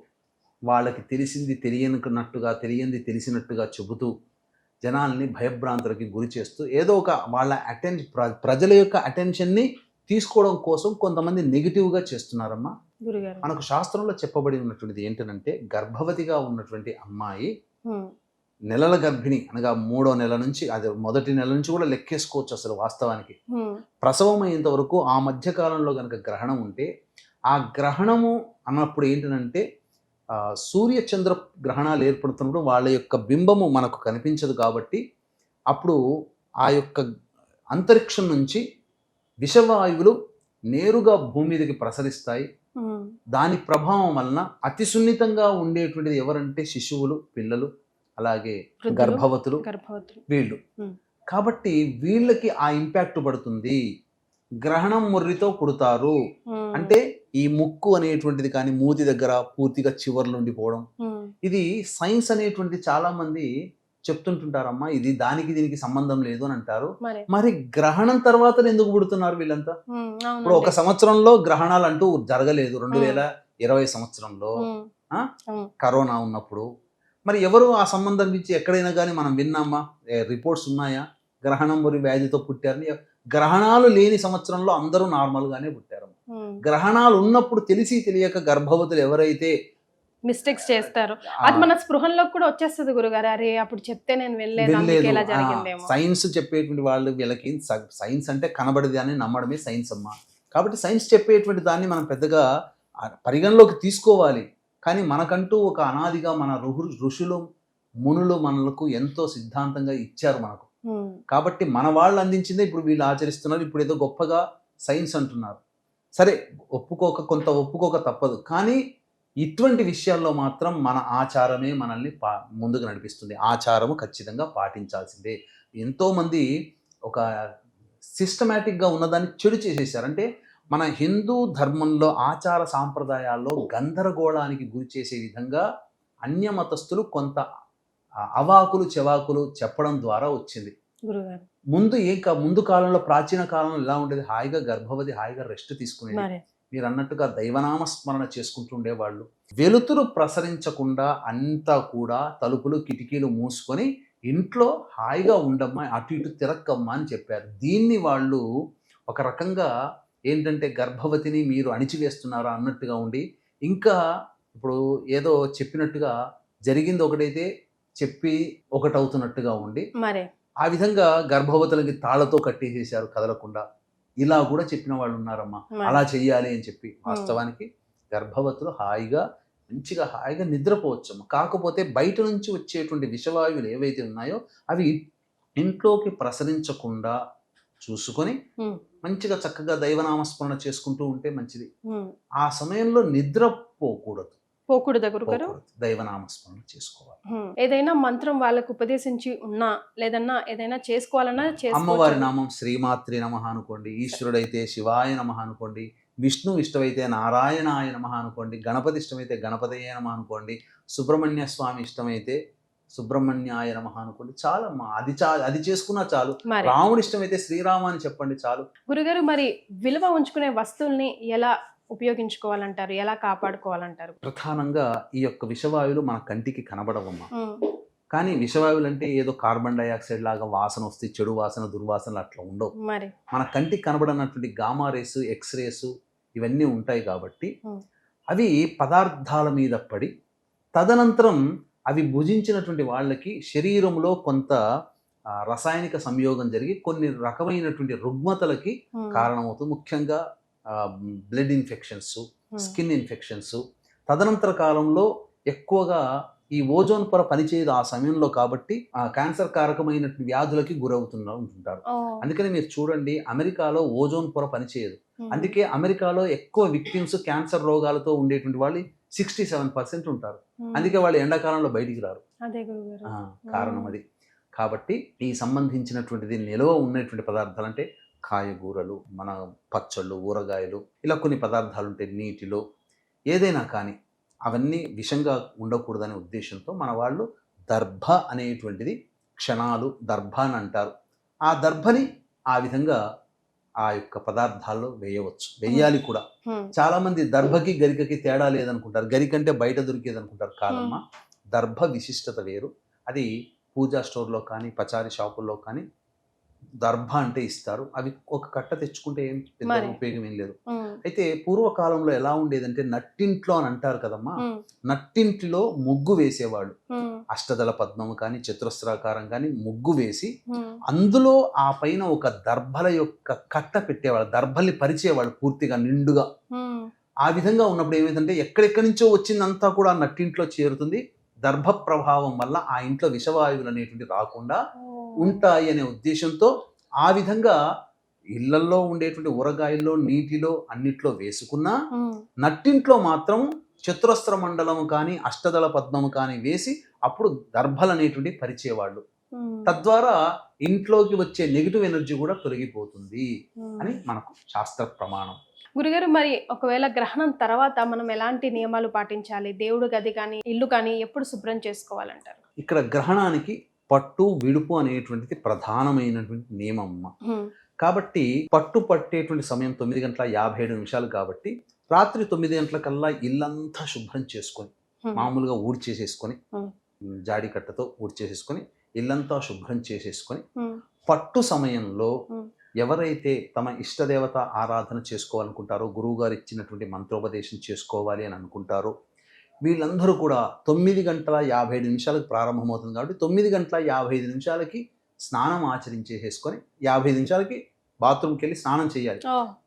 [SPEAKER 3] వాళ్ళకి తెలిసింది తెలియనట్టుగా, తెలియంది తెలిసినట్టుగా చెబుతూ జనాల్ని భయభ్రాంతులకి గురి చేస్తూ ఏదో ఒక వాళ్ళ ప్రజల యొక్క అటెన్షన్ని తీసుకోవడం కోసం కొంతమంది నెగిటివ్గా చేస్తున్నారమ్మా. మనకు శాస్త్రంలో చెప్పబడి ఉన్నటువంటిది ఏంటంటే, గర్భవతిగా ఉన్నటువంటి అమ్మాయి నెలల గర్భిణి అనగా 3వ నెల నుంచి, అది మొదటి నెల నుంచి కూడా లెక్కేసుకోవచ్చు అసలు వాస్తవానికి. ప్రసవం అయ్యేంత వరకు ఆ మధ్య కాలంలో కనుక గ్రహణం ఉంటే, ఆ గ్రహణము అన్నప్పుడు ఏంటంటే సూర్య చంద్ర గ్రహణాలు ఏర్పడుతున్నప్పుడు వాళ్ళ యొక్క బింబము మనకు కనిపించదు కాబట్టి అప్పుడు ఆ యొక్క అంతరిక్షం నుంచి విషవాయువులు నేరుగా భూమి మీదకి ప్రసరిస్తాయి. దాని ప్రభావం వలన అతి సున్నితంగా ఉండేటువంటిది ఎవరంటే శిశువులు, పిల్లలు, అలాగే గర్భవతులు, వీళ్ళు. కాబట్టి వీళ్ళకి ఆ ఇంపాక్ట్ పడుతుంది. గ్రహణం ముర్రితో పుడతారు అంటే ఈ ముక్కు అనేటువంటిది కానీ మూతి దగ్గర పూర్తిగా చివర్లు ఉండిపోవడం, ఇది సైన్స్ అనేటువంటిది చాలా మంది చెప్తుంటుంటారమ్మా. ఇది దానికి దీనికి సంబంధం లేదు అని అంటారు. మరి గ్రహణం తర్వాత ఎందుకు పుడుతున్నారు వీళ్ళంతా? ఇప్పుడు 1 సంవత్సరంలో గ్రహణాలు అంటూ జరగలేదు. 2020 సంవత్సరంలో కరోనా ఉన్నప్పుడు మరి ఎవరు ఆ సంబంధం నుంచి ఎక్కడైనా కానీ మనం విన్నామా? రిపోర్ట్స్ ఉన్నాయా? గ్రహణం మరి వ్యాధితో పుట్టారని. గ్రహణాలు లేని సంవత్సరంలో అందరూ నార్మల్గానే పుట్టారు. గ్రహణాలు ఉన్నప్పుడు తెలిసి తెలియక గర్భవతులు ఎవరైతే
[SPEAKER 2] మిస్టేక్స్ చేస్తారు, అది మన స్పృహంలో కూడా వచ్చేస్తుంది గురుగారు. అరే అప్పుడు చెప్తే నేను వెళ్ళలేదు.
[SPEAKER 3] సైన్స్ చెప్పేటువంటి వాళ్ళు వీళ్ళకి సైన్స్ అంటే కనబడేది అని నమ్మడమే సైన్స్ అమ్మా. కాబట్టి సైన్స్ చెప్పేటువంటి దాన్ని మనం పెద్దగా పరిగణలోకి తీసుకోవాలి. కానీ మనకంటూ ఒక అనాదిగా మన ఋషులు, మునులు మనలకు ఎంతో సిద్ధాంతంగా ఇచ్చారు మనకు. కాబట్టి మన వాళ్ళు అందించిందే ఇప్పుడు వీళ్ళు ఆచరిస్తున్నారు. ఇప్పుడు ఏదో గొప్పగా సైన్స్ అంటున్నారు. సరే, కొంత ఒప్పుకోక తప్పదు. కానీ ఇటువంటి విషయాల్లో మాత్రం మన ఆచారమే మనల్ని ముందుకు నడిపిస్తుంది. ఆచారము ఖచ్చితంగా పాటించాల్సిందే. ఎంతోమంది ఒక సిస్టమేటిక్గా ఉన్నదాన్ని చెడు చేసేసారు. అంటే మన హిందూ ధర్మంలో ఆచార సాంప్రదాయాల్లో గందరగోళానికి గురి చేసే విధంగా అన్యమతస్థులు కొంత అవాకులు చెవాకులు చెప్పడం ద్వారా వచ్చింది. ముందు కాలంలో, ప్రాచీన కాలంలో ఎలా ఉండేది? హాయిగా గర్భవతి హాయిగా రెస్ట్ తీసుకునేది. మీరు అన్నట్టుగా దైవనామస్మరణ చేసుకుంటూ ఉండేవాళ్ళు. వెలుతురు ప్రసరించకుండా అంతా కూడా తలుపులు కిటికీలు మూసుకొని ఇంట్లో హాయిగా ఉండమ్మా, అటు ఇటు తిరక్కమ్మా అని చెప్పారు. దీన్ని వాళ్ళు ఒక రకంగా ఏంటంటే గర్భవతిని మీరు అణిచివేస్తున్నారా అన్నట్టుగా ఉండి, ఇంకా ఇప్పుడు ఏదో చెప్పినట్టుగా జరిగింది ఒకటైతే చెప్పి ఒకటవుతున్నట్టుగా ఉండి, ఆ విధంగా గర్భవతులకి తాళ్లతో కట్టేసేసారు కదలకుండా. ఇలా కూడా చెప్పిన వాళ్ళు ఉన్నారమ్మా. అలా చెయ్యాలి అని చెప్పి. వాస్తవానికి గర్భవతులు మంచిగా హాయిగా నిద్రపోవచ్చమ్మా. కాకపోతే బయట నుంచి వచ్చేటువంటి విషవాయువులు ఏవైతే ఉన్నాయో అవి ఇంట్లోకి ప్రసరించకుండా చూసుకొని మంచిగా చక్కగా దైవనామస్మరణ చేసుకుంటూ ఉంటే మంచిది. ఆ సమయంలో నిద్రపోకూడదు, దైవనామస్మరణ చేసుకోవాలి.
[SPEAKER 2] ఏదైనా మంత్రం వాళ్ళకు ఉపదేశించి ఉన్నా లేదన్నా ఏదైనా చేసుకోవాలన్నా
[SPEAKER 3] అమ్మవారి నామం శ్రీమాత్రి నమః అనుకోండి, ఈశ్వరుడైతే శివాయ నమః అనుకోండి, విష్ణు ఇష్టమైతే నారాయణాయ నమః అనుకోండి, గణపతి ఇష్టమైతే గణపతయే నమః అనుకోండి, సుబ్రహ్మణ్య స్వామి ఇష్టమైతే సుబ్రహ్మణ్యాయ నమః అనుకోండి. చాలమ్మా, అది చేసుకున్నా చాలు. రాముడి ఇష్టమైతే శ్రీరామ అని చెప్పండి చాలు.
[SPEAKER 2] గురుగారు, మరి విలువ ఉంచుకునే వస్తువుల్ని ఎలా ఉపయోగించుకోవాలంటారు, ఎలా కాపాడుకోవాలంటారు?
[SPEAKER 3] ప్రధానంగా ఈ యొక్క విషవాయువులు మన కంటికి కనబడవమ్మా. కానీ విషవాయువులు అంటే ఏదో కార్బన్ డైఆక్సైడ్ లాగా వాసన వస్తే చెడు వాసన, దుర్వాసనలు అట్లా ఉండవు. మన కంటికి కనబడనటువంటి గామా రేసు, ఎక్స్రేసు ఇవన్నీ ఉంటాయి కాబట్టి అవి పదార్థాల మీద పడి తదనంతరం అవి భుజించినటువంటి వాళ్ళకి శరీరంలో కొంత రసాయనిక సంయోగం జరిగి కొన్ని రకమైనటువంటి రుగ్మతలకి కారణమవుతుంది. ముఖ్యంగా బ్లడ్ ఇన్ఫెక్షన్స్, స్కిన్ ఇన్ఫెక్షన్స్. తదనంతర కాలంలో ఎక్కువగా ఈ ఓజోన్ పొర పనిచేయదు ఆ సమయంలో, కాబట్టి ఆ క్యాన్సర్ కారకమైనటువంటి వ్యాధులకి ఉంటుంటారు. అందుకని మీరు చూడండి, అమెరికాలో ఓజోన్ పొర పనిచేయదు. అందుకే అమెరికాలో ఎక్కువ విక్టిమ్స్ క్యాన్సర్ రోగాలతో ఉండేటువంటి వాళ్ళు 67% ఉంటారు. అందుకే వాళ్ళు ఎండాకాలంలో బయటికి రారు. కారణం అది. కాబట్టి ఈ సంబంధించినటువంటిది నిల్వ ఉన్నటువంటి పదార్థాలు అంటే కాయగూరలు, మన పచ్చళ్ళు, ఊరగాయలు, ఇలా కొన్ని పదార్థాలు ఉంటాయి నీటిలో. ఏదైనా కానీ అవన్నీ విషంగా ఉండకూడదనే ఉద్దేశంతో మన వాళ్ళు దర్భ అనేటువంటిది క్షణాలు దర్భ అని అంటారు. ఆ దర్భని ఆ విధంగా ఆ యొక్క పదార్థాల్లో వేయాలి కూడా. చాలా మంది దర్భకి గరికకి తేడా లేదనుకుంటారు. గరికంటే బయట దొరికేది అనుకుంటారు. కాదమ్మా, దర్భ విశిష్టత వేరు. అది పూజా స్టోర్లో కానీ పచారీ షాపుల్లో కానీ దర్భ అంటే ఇస్తారు. అవి ఒక కట్ట తెచ్చుకుంటే ఏం పెద్ద ఉపయోగం ఏం లేదు. అయితే పూర్వకాలంలో ఎలా ఉండేదంటే నట్టింట్లో అని అంటారు కదమ్మా, నట్టింటిలో ముగ్గు వేసేవాళ్ళు. అష్టదళ పద్మము కానీ చతురస్రాకారం కానీ ముగ్గు వేసి అందులో ఆ పైన ఒక దర్భల యొక్క కట్ట పెట్టేవాళ్ళు, దర్భల్ని పరిచేవాళ్ళు పూర్తిగా నిండుగా. ఆ విధంగా ఉన్నప్పుడు ఏమైందంటే ఎక్కడెక్కడి నుంచో వచ్చిందంతా కూడా నట్టింట్లో చేరుతుంది. దర్భ ప్రభావం వల్ల ఆ ఇంట్లో విషవాయువులు అనేటువంటి రాకుండా ఉంటాయి అనే ఉద్దేశంతో ఆ విధంగా ఇళ్లల్లో ఉండేటువంటి ఊరగాయల్లో, నీటిలో, అన్నిట్లో వేసుకున్నా నట్టింట్లో మాత్రం చతురస్ర మండలము కానీ అష్టదళ పద్మము కానీ వేసి అప్పుడు దర్భలు అనేటువంటి పరిచేవాళ్ళు. తద్వారా ఇంట్లోకి వచ్చే నెగిటివ్ ఎనర్జీ కూడా తొలగిపోతుంది అని మనకు శాస్త్ర ప్రమాణం.
[SPEAKER 2] గురుగారు, మరి ఒకవేళ గ్రహణం తర్వాత మనం ఎలాంటి నియమాలు పాటించాలి? దేవుడు గది కానీ ఇల్లు కానీ ఎప్పుడు శుభ్రం చేసుకోవాలంటారు?
[SPEAKER 3] ఇక్కడ గ్రహణానికి పట్టు విడుపు అనేటువంటిది ప్రధానమైనటువంటి నియమం. కాబట్టి పట్టు పట్టేటువంటి సమయం 9:57 కాబట్టి రాత్రి 9 గంటలకల్లా ఇల్లంతా శుభ్రం చేసుకొని మామూలుగా ఊడ్చేసేసుకొని జాడి కట్టతో ఊడ్చేసేసుకొని ఇల్లంతా శుభ్రం చేసేసుకొని పట్టు సమయంలో ఎవరైతే తమ ఇష్టదేవత ఆరాధన చేసుకోవాలనుకుంటారో, గురువు గారు ఇచ్చినటువంటి మంత్రోపదేశం చేసుకోవాలి అని అనుకుంటారో, వీళ్ళందరూ కూడా 9:57 ప్రారంభమవుతుంది కాబట్టి 9:55 స్నానం ఆచరించేసేసుకొని 50 నిమిషాలకి బాత్రూమ్కి వెళ్ళి స్నానం చేయాలి.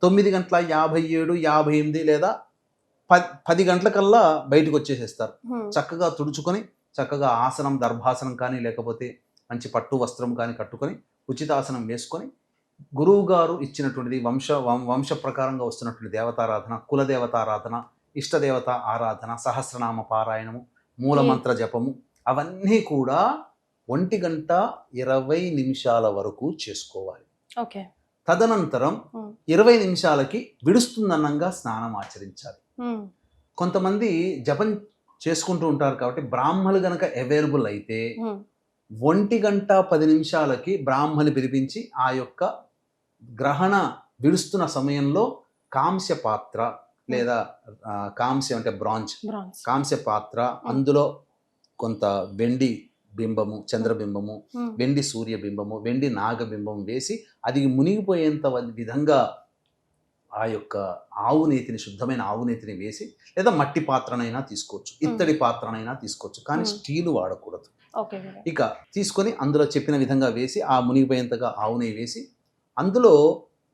[SPEAKER 3] 9:57, 58 లేదా 10 గంటలకల్లా బయటకు వచ్చేసేస్తారు. చక్కగా తుడుచుకొని చక్కగా ఆసనం, దర్భాసనం కానీ లేకపోతే మంచి పట్టు వస్త్రం కానీ కట్టుకొని ఉచితాసనం వేసుకొని గురువు గారు ఇచ్చినటువంటిది వంశ ప్రకారంగా వస్తున్నటువంటి దేవతారాధన, కులదేవతారాధన, ఇష్టదేవత ఆరాధన, సహస్రనామ పారాయణము, మూలమంత్ర జపము అవన్నీ కూడా 1:20 వరకు చేసుకోవాలి. తదనంతరం 20 నిమిషాలకి విడుస్తుందన్నంగా స్నానం ఆచరించాలి. కొంతమంది జపం చేసుకుంటూ ఉంటారు కాబట్టి బ్రాహ్మలు గనక అవైలబుల్ అయితే 1:10 బ్రాహ్మలు పిలిపించి ఆ యొక్క గ్రహణ విడుస్తున్న సమయంలో కాంస్య పాత్ర లేదా కాంస్య అంటే బ్రాంజ్ కాంస్య పాత్ర, అందులో కొంత వెండి బింబము, చంద్రబింబము, వెండి సూర్యబింబము, వెండి నాగబింబము వేసి అది మునిగిపోయేంత విధంగా ఆ యొక్క ఆవు నేతిని, శుద్ధమైన ఆవు నేతిని వేసి, లేదా మట్టి పాత్రనైనా తీసుకోవచ్చు, ఇత్తడి పాత్రనైనా తీసుకోవచ్చు, కానీ స్టీలు వాడకూడదు. ఇక తీసుకొని అందులో చెప్పిన విధంగా వేసి ఆ మునిగిపోయేంతగా ఆవు నెయ్యి వేసి అందులో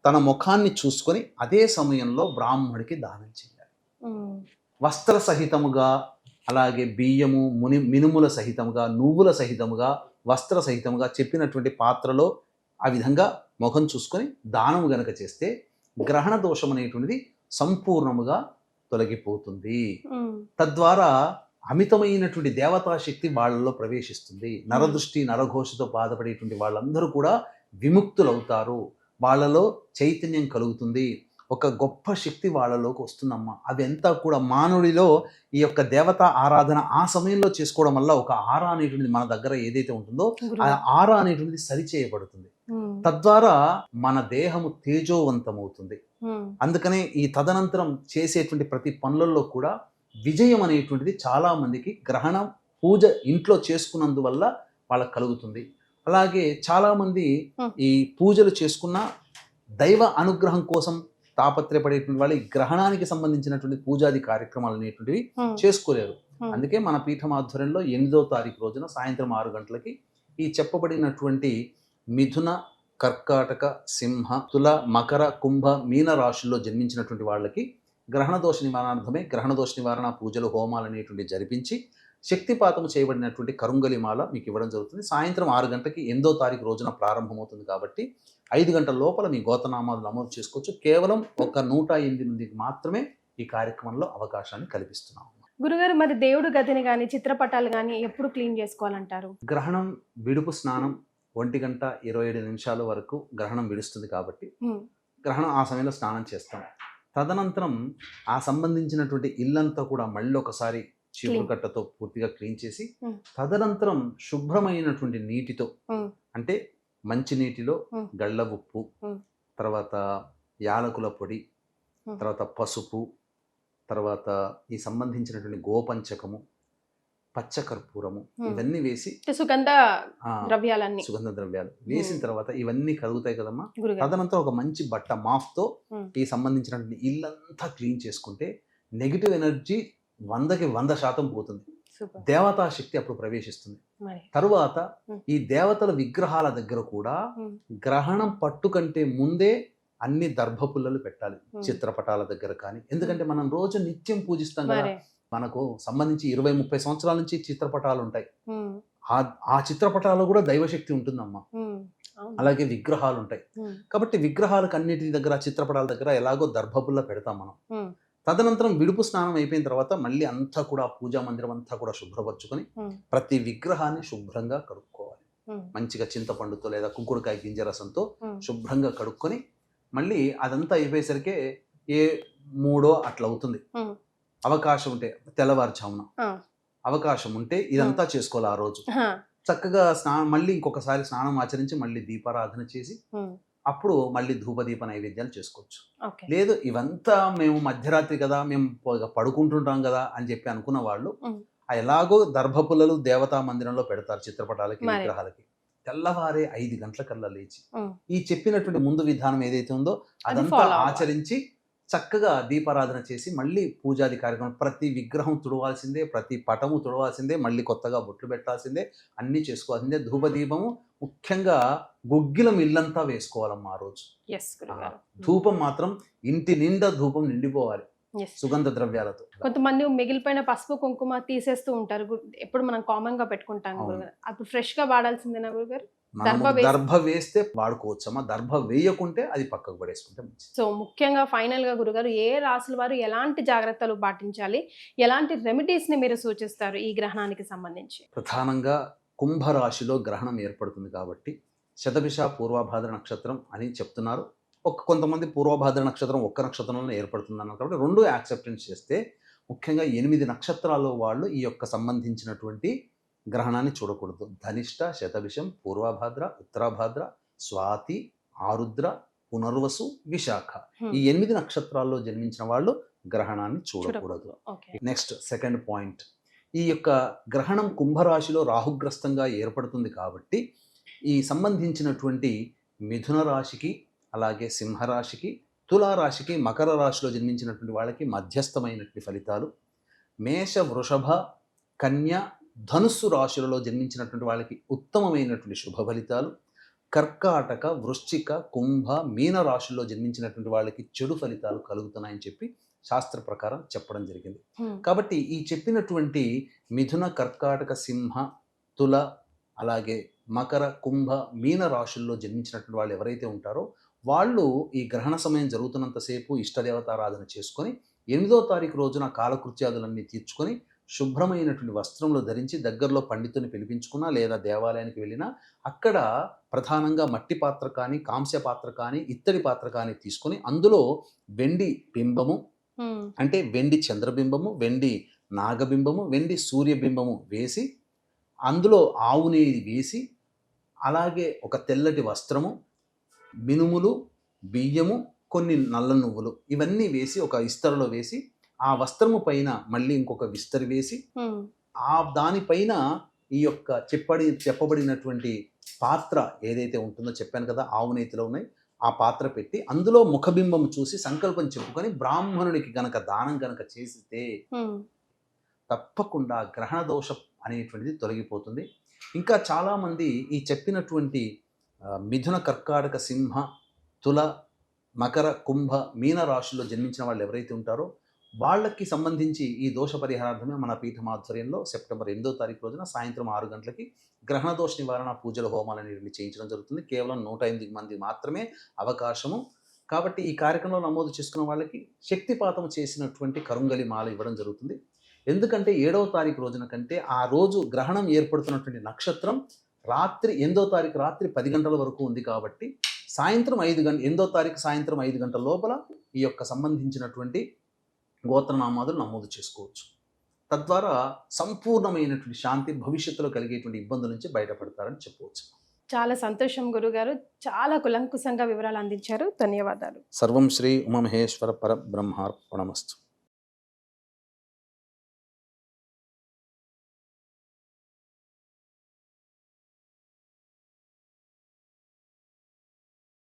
[SPEAKER 3] తన ముఖాన్ని చూసుకొని అదే సమయంలో బ్రాహ్మడికి దానం చేయాలి. వస్త్ర సహితముగా, అలాగే బియ్యము, మినుముల సహితముగా, నువ్వుల సహితముగా, వస్త్ర సహితముగా చెప్పినటువంటి పాత్రలో ఆ విధంగా ముఖం చూసుకొని దానము గనక చేస్తే గ్రహణ దోషం అనేటువంటిది సంపూర్ణముగా తొలగిపోతుంది. తద్వారా అమితమైనటువంటి దేవతాశక్తి వాళ్ళలో ప్రవేశిస్తుంది. నరదృష్టి, నరఘోషతో బాధపడేటువంటి వాళ్ళందరూ కూడా విముక్తులవుతారు. వాళ్ళలో చైతన్యం కలుగుతుంది. ఒక గొప్ప శక్తి వాళ్ళలోకి వస్తుందమ్మా. అదంతా కూడా మానవుడిలో ఈ యొక్క దేవత ఆరాధన ఆ సమయంలో చేసుకోవడం వల్ల ఒక ఆరా అనేటువంటిది మన దగ్గర ఏదైతే ఉంటుందో ఆ ఆరా అనేటువంటిది సరిచేయబడుతుంది. తద్వారా మన దేహము తేజోవంతమవుతుంది. అందుకనే ఈ తదనంతరం చేసేటువంటి ప్రతి పనులలో కూడా విజయం అనేటువంటిది చాలా మందికి గ్రహణ పూజ ఇంట్లో చేసుకున్నందువల్ల వాళ్ళకి కలుగుతుంది. అలాగే చాలా మంది ఈ పూజలు చేసుకున్న దైవ అనుగ్రహం కోసం తాపత్రయపడేటువంటి వాళ్ళు ఈ గ్రహణానికి సంబంధించినటువంటి పూజాది కార్యక్రమాలు అనేటువంటివి చేసుకోలేరు. అందుకే మన పీఠం ఆధ్వర్యంలో 8వ తారీఖు రోజున సాయంత్రం 6 గంటలకి ఈ చెప్పబడినటువంటి మిథున, కర్కాటక, సింహ, తుల, మకర, కుంభ, మీన రాశుల్లో జన్మించినటువంటి వాళ్ళకి గ్రహణ దోష నివారణార్థమే గ్రహణ దోష నివారణ పూజలు, హోమాలు అనేటువంటి జరిపించి శక్తిపాతము చేయబడినటువంటి కరుంగలి మాల మీకు ఇవ్వడం జరుగుతుంది. సాయంత్రం 6 గంటలకి 8వ తారీఖు రోజున ప్రారంభమవుతుంది కాబట్టి 5 గంటల లోపల మీ గోతనామాలు నమోదు చేసుకోవచ్చు. కేవలం ఒక 108 మందికి మాత్రమే ఈ కార్యక్రమంలో అవకాశాన్ని కల్పిస్తున్నాం.
[SPEAKER 2] గురుగారు, మరి దేవుడు గదిని కానీ చిత్రపటాలు కానీ ఎప్పుడు క్లీన్ చేసుకోవాలంటారు?
[SPEAKER 3] గ్రహణం విడుపు స్నానం 1:27 వరకు గ్రహణం విడుస్తుంది కాబట్టి గ్రహణం ఆ సమయంలో స్నానం చేస్తాం. తదనంతరం ఆ సంబంధించినటువంటి ఇల్లంతా కూడా మళ్ళీ ఒకసారి చీపురు కట్టతో పూర్తిగా క్లీన్ చేసి తదనంతరం శుభ్రమైనటువంటి నీటితో, అంటే మంచి నీటిలో గళ్ళ ఉప్పు, తర్వాత యాలకుల పొడి, తర్వాత పసుపు, తర్వాత ఈ సంబంధించినటువంటి గోపంచకము, పచ్చకర్పూరము ఇవన్నీ వేసి
[SPEAKER 2] సుగంధ ద్రవ్యాలన్నీ
[SPEAKER 3] సుగంధ ద్రవ్యాలు వేసిన తర్వాత ఇవన్నీ కలుగుతాయి కదమ్మా. తదనంతరం ఒక మంచి బట్ట మాఫ్తో ఈ సంబంధించినటువంటి ఇల్లంతా క్లీన్ చేసుకుంటే నెగిటివ్ ఎనర్జీ 100కి 100% పోతుంది. దేవతా శక్తి అప్పుడు ప్రవేశిస్తుంది. తరువాత ఈ దేవతల విగ్రహాల దగ్గర కూడా గ్రహణం పట్టు కంటే ముందే అన్ని దర్భపుల్లలు పెట్టాలి చిత్రపటాల దగ్గర కానీ. ఎందుకంటే మనం రోజు నిత్యం పూజిస్తాం కదా, మనకు సంబంధించి 20-30 సంవత్సరాల నుంచి చిత్రపటాలు ఉంటాయి. ఆ చిత్రపటాల్లో కూడా దైవశక్తి ఉంటుందమ్మా. అలాగే విగ్రహాలు ఉంటాయి కాబట్టి విగ్రహాలకు అన్నిటి దగ్గర, చిత్రపటాల దగ్గర ఎలాగో దర్భపుల్ల పెడతాం మనం. తదనంతరం విడుపు స్నానం అయిపోయిన తర్వాత మళ్ళీ అంతా కూడా పూజా మందిరం అంతా కూడా శుభ్రపరచుకొని ప్రతి విగ్రహాన్ని శుభ్రంగా కడుక్కోవాలి. మంచిగా చింతపండుతో లేదా కుంకుడుకాయ గింజ రసంతో శుభ్రంగా కడుక్కొని మళ్ళీ అదంతా అయిపోయేసరికి 3 అట్లా అవుతుంది. అవకాశం ఉంటే తెల్లవారుజామున అవకాశం ఉంటే ఇదంతా చేసుకోవాలి. ఆ రోజు చక్కగా స్నానం, మళ్ళీ ఇంకొకసారి స్నానం ఆచరించి మళ్ళీ దీపారాధన చేసి అప్పుడు మళ్ళీ ధూపదీప నైవేద్యాలు చేసుకోవచ్చు. లేదు ఇవంతా మేము మధ్యరాత్రి కదా, మేము పడుకుంటుంటాం కదా అని చెప్పి అనుకున్న వాళ్ళు ఎలాగో దర్భపుల్లలు దేవతా మందిరంలో పెడతారు చిత్రపటాలకి, విగ్రహాలకి. తెల్లవారే 5 గంటలకల్లా లేచి ఈ చెప్పినటువంటి ముందు విధానం ఏదైతే ఉందో అదంతా ఆచరించి చక్కగా దీపారాధన చేసి మళ్ళీ పూజాది కార్యక్రమం, ప్రతి విగ్రహం తుడవాల్సిందే, ప్రతి పటము తుడవాల్సిందే, మళ్ళీ కొత్తగా బొట్లు పెట్టాల్సిందే, అన్నీ చేసుకోవాల్సిందే. ధూపదీపము ముఖ్యంగా గుగ్గిలం ఇల్లంతా వేసుకోవాలమ్మా ఆ రోజు. ధూపం మాత్రం ఇంటి నిండా ధూపం నిండిపోవాలి సుగంధ ద్రవ్యాలతో.
[SPEAKER 2] కొంతమంది మిగిలిపోయిన పసుపు కుంకుమ తీసేస్తూ ఉంటారు, ఎప్పుడు మనం కామన్ గా పెట్టుకుంటాం. అప్పుడు ఫ్రెష్ గా వాడాల్సిందేనా గురుగారు?
[SPEAKER 3] దర్భ వేస్తే వాడుకోవచ్చమ్మా, దర్భ వేయకుంటే అది పక్కకు పడేసుకుంటే మంచిది.
[SPEAKER 2] సో ముఖ్యంగా ఫైనల్ గా గురుగారు, ఏ రాసుల వారు ఎలాంటి జాగ్రత్తలు పాటించాలి, ఎలాంటి రెమెడీస్ ని మీరు సూచిస్తారు ఈ గ్రహణానికి సంబంధించి?
[SPEAKER 3] ప్రధానంగా కుంభరాశిలో గ్రహణం ఏర్పడుతుంది కాబట్టి శతభిష పూర్వభాద్ర నక్షత్రం అని చెప్తున్నారు. కొంతమంది పూర్వభాద్ర నక్షత్రం ఒక్క నక్షత్రంలో ఏర్పడుతుంది అన్నారు కాబట్టి 2 యాక్సెప్టెన్స్ చేస్తే ముఖ్యంగా 8 నక్షత్రాల్లో వాళ్ళు ఈ యొక్క సంబంధించినటువంటి గ్రహణాన్ని చూడకూడదు. ధనిష్ట, శతభిషం, పూర్వభాద్ర, ఉత్తరాభాద్ర, స్వాతి, ఆరుద్ర, పునర్వసు, విశాఖ ఈ 8 నక్షత్రాల్లో జన్మించిన వాళ్ళు గ్రహణాన్ని చూడకూడదు. నెక్స్ట్ సెకండ్ పాయింట్, ఈ యొక్క గ్రహణం కుంభరాశిలో రాహుగ్రస్తంగా ఏర్పడుతుంది కాబట్టి ఈ సంబంధించినటువంటి మిథున రాశికి, అలాగే సింహరాశికి, తులారాశికి, మకర రాశిలో జన్మించినటువంటి వాళ్ళకి మధ్యస్థమైనటువంటి ఫలితాలు, మేష, వృషభ, కన్య, ధనుస్సు రాశులలో జన్మించినటువంటి వాళ్ళకి ఉత్తమమైనటువంటి శుభ ఫలితాలు, కర్కాటక, వృశ్చిక, కుంభ, మీన రాశుల్లో జన్మించినటువంటి వాళ్ళకి చెడు ఫలితాలు కలుగుతున్నాయని చెప్పి శాస్త్ర ప్రకారం చెప్పడం జరిగింది. కాబట్టి ఈ చెప్పినటువంటి మిథున, కర్కాటక, సింహ, తుల, అలాగే మకర, కుంభ, మీన రాశుల్లో జన్మించినటువంటి వాళ్ళు ఎవరైతే ఉంటారో వాళ్ళు ఈ గ్రహణ సమయం జరుగుతున్నంతసేపు ఇష్టదేవతారాధన చేసుకొని 8వ తారీఖు రోజున కాలకృత్యాదులన్నీ తీర్చుకొని శుభ్రమైనటువంటి వస్త్రములు ధరించి దగ్గరలో పండితుని పిలిపించుకున్నా లేదా దేవాలయానికి వెళ్ళినా అక్కడ ప్రధానంగా మట్టి పాత్ర కానీ, కాంస్య పాత్ర కానీ, ఇత్తడి పాత్ర కానీ తీసుకొని అందులో వెండి బింబము, అంటే వెండి చంద్రబింబము, వెండి నాగబింబము, వెండి సూర్యబింబము వేసి అందులో ఆవు నెయ్యి వేసి, అలాగే ఒక తెల్లటి వస్త్రము, మినుములు, బియ్యము, కొన్ని నల్ల నువ్వులు ఇవన్నీ వేసి ఒక ఇస్తరులో వేసి ఆ వస్త్రము పైన మళ్ళీ ఇంకొక విస్తరి వేసి ఆ దానిపైన ఈ యొక్క చెప్పబడినటువంటి పాత్ర ఏదైతే ఉంటుందో చెప్పాను కదా, ఆవు నేతిలో ఉన్నాయి, ఆ పాత్ర పెట్టి అందులో ముఖబింబం చూసి సంకల్పం చెప్పుకొని బ్రాహ్మణునికి గనక దానం గనక చేస్తే తప్పకుండా గ్రహణ దోషం అనేటువంటిది తొలగిపోతుంది. ఇంకా చాలామంది ఈ చెప్పినటువంటి మిథున, కర్కాటక, సింహ, తుల, మకర, కుంభ, మీన రాశుల్లో జన్మించిన వాళ్ళు ఎవరైతే ఉంటారో వాళ్ళకి సంబంధించి ఈ దోష పరిహారార్థమే మన పీఠం ఆధ్వర్యంలో సెప్టెంబర్ 8వ తారీఖు రోజున సాయంత్రం 6 గంటలకి గ్రహణ దోష నివారణ పూజల హోమాలు అనేవి చేయించడం జరుగుతుంది. కేవలం 108 మంది మాత్రమే అవకాశము. కాబట్టి ఈ కార్యక్రమంలో నమోదు చేసుకున్న వాళ్ళకి శక్తిపాతం చేసినటువంటి కరుంగలి మాల ఇవ్వడం జరుగుతుంది. ఎందుకంటే 7వ తారీఖు రోజున కంటే ఆ రోజు గ్రహణం ఏర్పడుతున్నటువంటి నక్షత్రం రాత్రి 8వ తారీఖు రాత్రి 10 గంటల వరకు ఉంది కాబట్టి సాయంత్రం 8వ తారీఖు సాయంత్రం 5 గంటల లోపల ఈ యొక్క సంబంధించినటువంటి గోత్రనామాదులు నమోదు చేసుకోవచ్చు. తద్వారా సంపూర్ణమైనటువంటి శాంతి, భవిష్యత్తులో కలిగేటువంటి ఇబ్బందుల నుంచి బయటపడతారని చెప్పవచ్చు.
[SPEAKER 2] చాలా సంతోషం గురుగారు, చాలా కులంకుశంగా వివరాలు అందించారు. ధన్యవాదాలు.
[SPEAKER 3] సర్వం శ్రీ ఉమామహేశ్వర పరబ్రహ్మార్పణమస్తు.